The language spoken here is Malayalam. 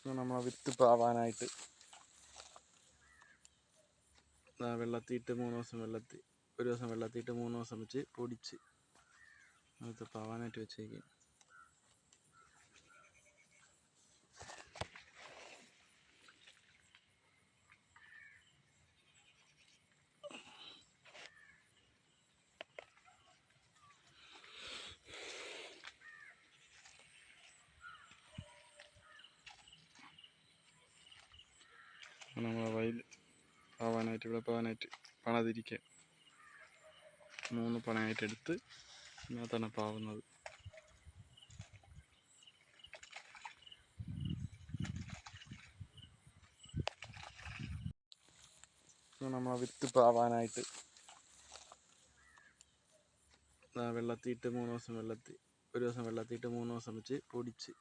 നമ്മളെ വിത്ത് പാവാനായിട്ട് വെള്ളത്തിയിട്ട് 3 ദിവസം ഒരു ദിവസം വെള്ളത്തിയിട്ട് 3 ദിവസം വെച്ച് പൊടിച്ച് വിത്ത് പാവാനായിട്ട് വെച്ചേക്കും. നമ്മളെ വയൽ പാവാനായിട്ട് ഇവിടെ പണതിരിക്കാൻ 3 പണയായിട്ട് എടുത്ത് ഇതിനകത്താണ് പാവുന്നത്. നമ്മളെ വിത്ത് പാവാനായിട്ട് വെള്ളത്തിയിട്ട് 3 ദിവസം ഒരു ദിവസം വെള്ളത്തിയിട്ട് 3 ദിവസം വെച്ച് പൊടിച്ച്